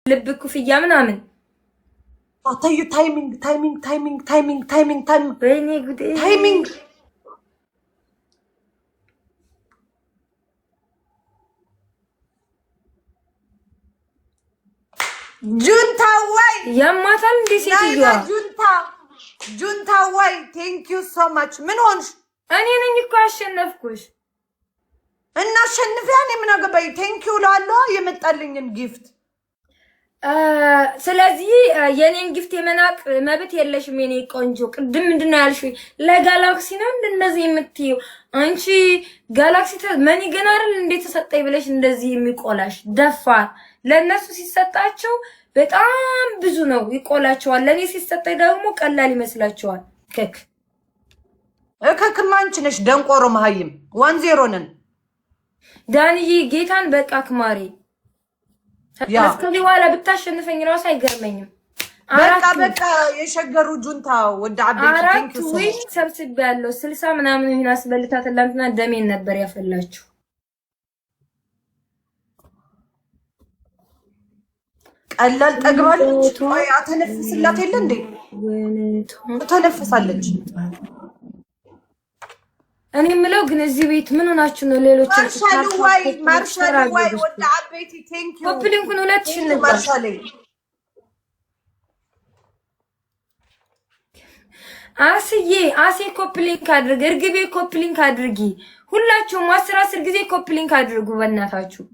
ልብ ኩፍያ ምናምን አታዩ ታይሚንግ ወይኔ ጉዴ ታይሚንግ ጁንታ ወይ ያማታል እንዴ ሴትዮዋ ጁንታ ወይ ቴንክ ዩ ሶ ማች ምን ሆንሽ እኔ ነኝ እኮ አሸነፍኩሽ እና አሸንፊያ እኔ ምን አገባኝ ቴንክ ዩ ላለው የመጣልኝን ጊፍት ስለዚህ የኔን ጊፍት የመናቅ መብት የለሽም የኔ ቆንጆ ቅድም ምንድነው ያልሽኝ ለጋላክሲ ነው እንደዚህ የምትይው አንቺ ጋላክሲ ማን ይገናራል እንዴት ተሰጠኝ ብለሽ እንደዚህ የሚቆላሽ ደፋር ለነሱ ሲሰጣቸው በጣም ብዙ ነው ይቆላቸዋል ለኔ ሲሰጠኝ ደግሞ ቀላል ይመስላቸዋል ከክማንች ነሽ ደንቆሮ መሃይም 1-0 ነን ዳንዬ ጌታን በቃ ክማሪ እስከዚህ በኋላ ብታሸንፈኝ ራስ አይገርመኝም በቃ የሸገሩ ጁንታ ወደ አቤት ቴንክ ዩ ሶ ወይ ሰብስቤያለሁ 60 ምናምን ይሄን አስበልታት ትላንትና ደሜን ነበር ያፈላችሁ ቀላል ጠግባለች ወይ አተነፍስላት የለ እንዴ ተነፍሳለች እኔ ምለው ግን እዚህ ቤት ምን ሆናችሁ ነው ሌሎች ማርሻል ወይ ወደ አቤት ቴንክ ዩ ኮፕሊንኩን 2000 ነበር አሴ ኮፕሊንክ አድርግ እርግቤ ኮፕሊንክ አድርጊ ሁላችሁም 10 ጊዜ ኮፕሊንክ አድርጉ በእናታችሁ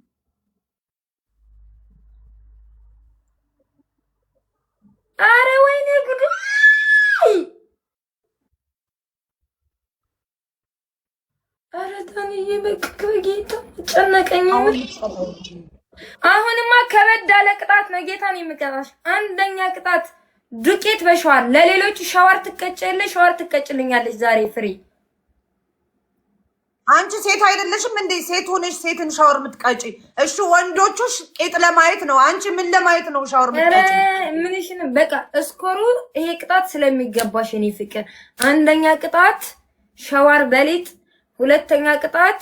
አረ ወይኔ ጉድ አረ ታንዬ በቃ ጌታ ጨነቀኝ አሁንማ ከበድ ያለ ቅጣት ነው ጌታን የሚቀጣሽ አንደኛ ቅጣት ዱቄት በሻወር ለሌሎች ሻወር ትቀጨለሽ ሻወር ትቀጭልኛለሽ ዛሬ ፍሪ አንቺ ሴት አይደለሽም እንዴ ሴት ሆነሽ ሴትን ሻወር ምትቀጪ እሺ ወንዶቹሽ ቄጥ ለማየት ነው አንቺ ምን ለማየት ነው ሻወር ምትቀጪ ምንሽን በቃ እስኮሩ ይሄ ቅጣት ስለሚገባሽ እኔ ፍቅር አንደኛ ቅጣት ሻወር በሊጥ ሁለተኛ ቅጣት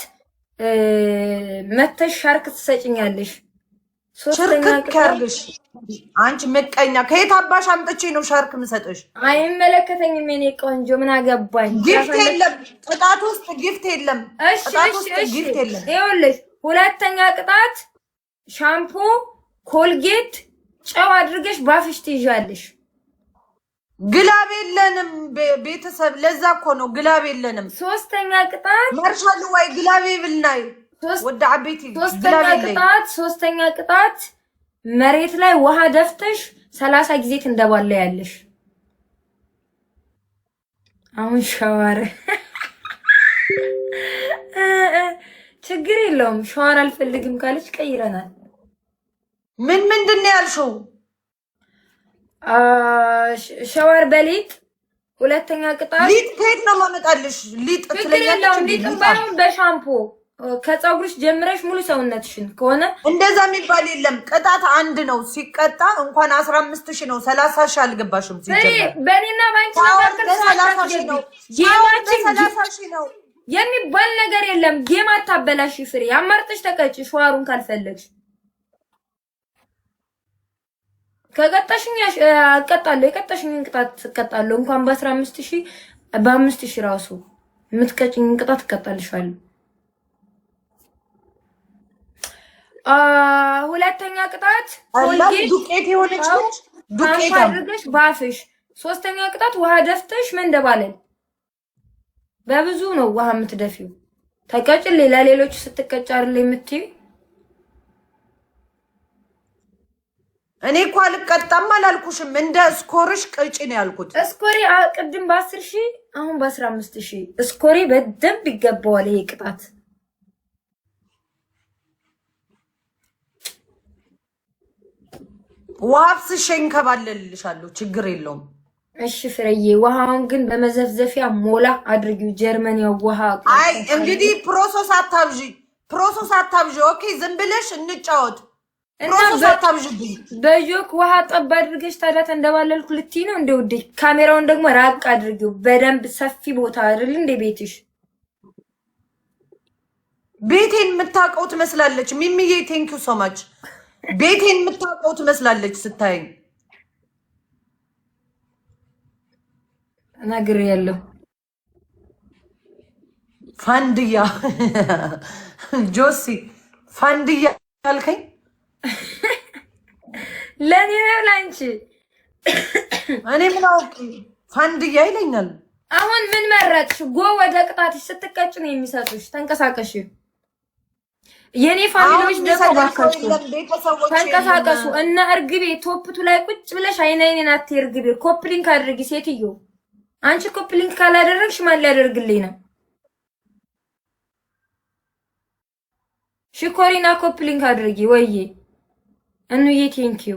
መተሽ ሻርክ ትሰጭኛለሽ ሶስተኛ ቅጣት አንቺ መቀኛ ከየት አባሽ አምጥቼ ነው ሻርክ ምሰጥሽ አይመለከተኝም የኔ ቆንጆ ምን አገባኝ ጊፍት የለም ቅጣት ውስጥ ጊፍት የለም እሺ ይኸውልሽ ሁለተኛ ቅጣት ሻምፖ ኮልጌት ጨው አድርገሽ ባፍሽ ትይዣለሽ ግላብ የለንም ቤተሰብ ለዛ እኮ ነው ግላብ የለንም ሶስተኛ ቅጣት ማርሻል ወይ ግላብ ይብልናይ ወደ አቤት ሶስተኛ ቅጣት መሬት ላይ ውሃ ደፍተሽ 30 ጊዜ ትንደባለያለሽ አሁን ሻወር ችግር የለውም ሻወር አልፈልግም ካለች ቀይረናል ምንድን ያልሽው ሻወር በሊጥ ሁለተኛ ቅጣት ሊጥ ከየት ነው ማመጣልሽ ሊጥ ትለያለሽ ሊጥ ባይሆን በሻምፖ ከፀጉርሽ ጀምረሽ ሙሉ ሰውነትሽን ከሆነ እንደዛ የሚባል የለም ቅጣት አንድ ነው ሲቀጣ እንኳን 15000 ነው 30000 አልገባሽም ሲጀምር በእኔና ባንቺ ነው ጌማችን ነው የሚባል ነገር የለም ጌም አታበላሽ ፍሬ አማርጥሽ ተቀጭ ሻወሩን ካልፈለግሽ ከቀጣሽኝ አቀጣለሁ የቀጣሽኝ ቅጣት እቀጣለሁ እንኳን በ15000 በ5000 ራሱ የምትቀጭኝ ቅጣት እቀጣልሻለሁ ሁለተኛ ቅጣት ዱቄት የሆነች ዱቄት አድርገሽ ባፍሽ ሶስተኛ ቅጣት ውሃ ደፍተሽ መንደባለል በብዙ ነው ውሃ የምትደፊው ተቀጭል ለሌሎች ስትቀጫርል የምትይ እኔ እኮ አልቀጣም አላልኩሽም እንደ ስኮርሽ ቅጪ ነው ያልኩት ስኮሪ ቅድም በ10000 አሁን በ15000 ስኮሪ በደንብ ይገባዋል ይሄ ቅጣት ዋፍስ ሸንከባለልልሻለሁ ችግር የለውም እሺ ፍሬዬ ውሃውን ግን በመዘፍዘፊያ ሞላ አድርጊው ጀርመኒያው ውሃ አይ እንግዲህ ፕሮሰስ አታብዢ ኦኬ ዝም ብለሽ እንጫወት ፕሮሰስ አታብዢ በጆክ ውሃ ጠብ አድርገሽ ታዲያ ተንደባለልኩ ልትይ ነው እንደ ውዴ ካሜራውን ደግሞ ራቅ አድርጊው በደንብ ሰፊ ቦታ አይደል እንደ ቤትሽ ቤቴን የምታውቀው ትመስላለች ሚሚዬ ቴንክ ዩ ሶ ማች ቤቴን የምታውቀው ትመስላለች ስታይ። ነግሬያለሁ። ፋንድያ ጆሲ ፋንድያ አልከኝ። ለኔ ነው ላንቺ። እኔ ምን አውቄ ፋንድያ ይለኛል። አሁን ምን መረጥሽ? ጎ ወደ ቅጣትሽ ስትቀጭ ነው የሚሰጡሽ። ተንቀሳቀሽ። የኔ ፋሚሊዎች ደግሞ ባካችሁ ተንቀሳቀሱ። እና እርግቤ ቶፕቱ ላይ ቁጭ ብለሽ አይኔን አትይ። እርግቤ ኮፕሊንክ አድርጊ። ሴትዮ አንቺ ኮፕሊንክ ካላደረግሽ ማን ሊያደርግልኝ ነው? ሽኮሪና ኮፕሊንክ አድርጊ። ወይዬ እንዬ ቴንኪዩ።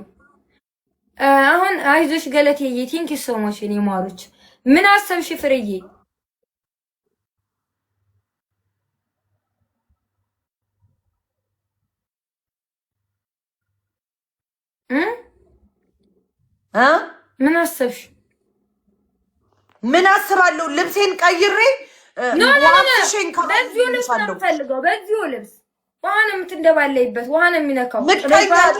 አሁን አይዞሽ ገለቴዬ ቴንኪዩ ሶ ማች። እኔ ማሮች ምን አሰብሽ ፍርዬ? ምን አሰብሽ? ምን አስባለሁ? ልብሴን ቀይሬ ዋሽሽን በዚሁ ልብስ ነው የምፈልገው። በዚሁ ልብስ ውሃ ነው የምትንደባለይበት፣ ውሃ ነው የሚነካው።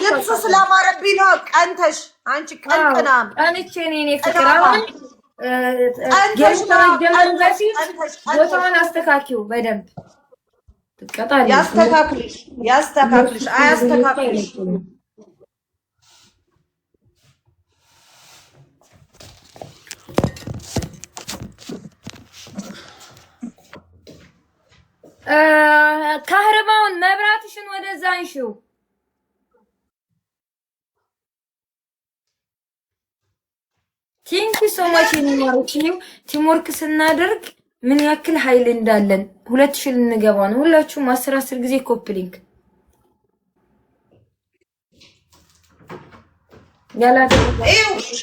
ልብሱ ስላማረብኝ ነው። ቀንተሽ አንቺ ቀንቅና ቀንቼ እኔ ፍቅር አሁን ከመጀመሩ በፊት ቦታውን አስተካኪው በደንብ ትቀጣለሽ። ያስተካክልሽ አያስተካክልሽ። ካህርባውን መብራትሽን ወደዛ አንሺው። ቲንክ ሶ ማች የሚማሩት ቲምወርክ ስናደርግ ምን ያክል ኃይል እንዳለን 2000 ልንገባ ነው። ሁላችሁም 10 ጊዜ ኮፕሊንክ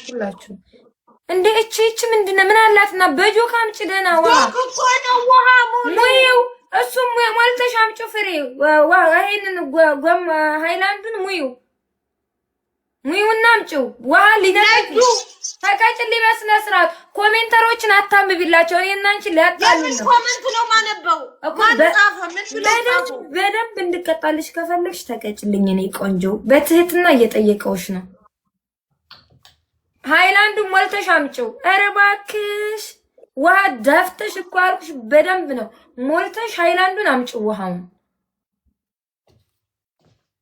ሁላችሁ እንደ እቺ ምንድነው? ምን አላትና በጆካ አምጪ ደህና ውሃ ሙይው። እሱም ሞልተሽ አምጪ ፍሬ ይሄንን ጎም ሃይላንዱን ሙይውና አምጪው ውሃ ሊነጥቁ ተቀጭልኝ በስነ ስርዓት። ኮሜንተሮችን አታምቢላቸው። እኔ እና አንቺ ለያጣሉ ነው። ኮሜንት ነው ማነበው ማንጻፈ ምን ብለው በደንብ እንድቀጣልሽ ከፈለግሽ ተቀጭልኝ። እኔ ቆንጆ በትህትና እየጠየቀውሽ ነው። ሃይላንዱን ሞልተሽ አምጪው። ኧረ እባክሽ ውሃ ደፍተሽ እኮ አልኩሽ። በደንብ ነው ሞልተሽ ሃይላንዱን አምጪው። ውሃውን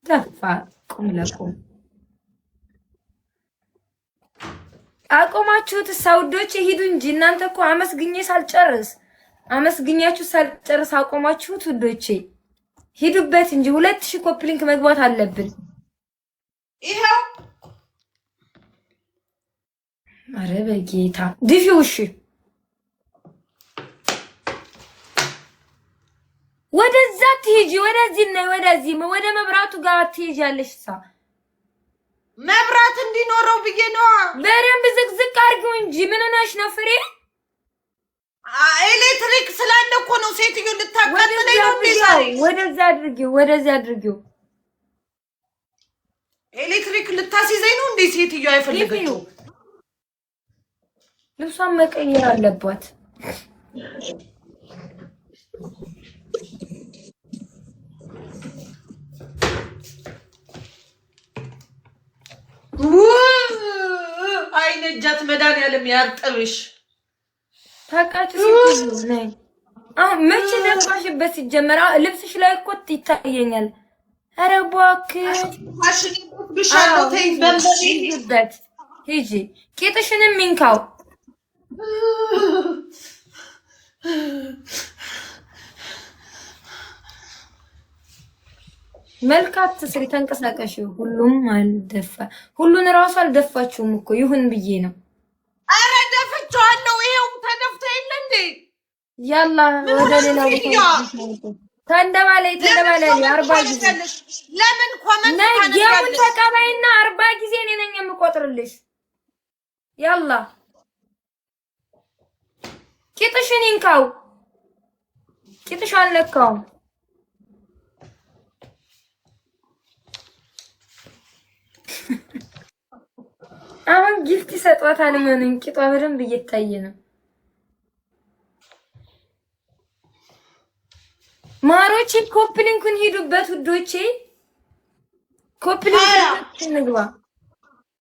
ደፋ ቁም ለቁም አቆማችሁት። ሳውዶች ሂዱ እንጂ እናንተ እኮ አመስግኛችሁ ሳልጨርስ አቆማችሁት። ውዶቼ ሂዱበት እንጂ 2000 ኮፕሊንክ መግባት አለብን። ይሄው አረ በጌታ ድፊው። እሺ ወደዛ ትሄጂ፣ ወደዚህ ነው ወደዚህ ወደ መብራቱ ጋር ትሄጃለሽ። መብራት እንዲኖረው ብዬ ነው። በደንብ ዝቅዝቅ አድርጊው እንጂ ምን ሆነሽ ነው ፍሬ? ኤሌክትሪክ ስላለ እኮ ነው ሴትዮ ልታቃጥለኝ ነው። ወደዛ አድርጊው። ኤሌክትሪክ ልታስይዘኝ ነው እንዴ ሴትዮ? አይፈልገችው። ልብሷን መቀየር አለባት። አይነጃት መድኃኒዓለም ያርጥብሽ። ታውቃችሁ ነኝ። አሁን መቼ ደፋሽበት? ሲጀመር ልብስሽ ላይ እኮ ይታየኛል። ኧረ እባክሽ ብሻለው ተይ በምበት ሂጂ። ቂጥሽንም ሚንካው። መልካት ስሪ ተንቀሳቀሽ። ሁሉም አልደፋ ሁሉን ራሱ አልደፋችሁም እኮ ይሁን ብዬ ነው። አረ ደፍቻለሁ። ይሄው ተደፍተ የለ እንዴ? ያላ ወደ ሌላ ተንደባለይ 40 ጊዜ ለምን ኮመንት ታነጋለሽ? ተቀበይና 40 ጊዜ እኔ ነኝ የምቆጥርልሽ። ያላ ቂጥሽን ይንካው። ቂጥሽ አልነካው። አሁን ጊፍት ይሰጧታል። ምን ቂጧ በደንብ እየታየ ነው። ማሮቼ ኮፕሊንኩን ሂዱበት ውዶቼ። ኮፕሊንግ እንግባ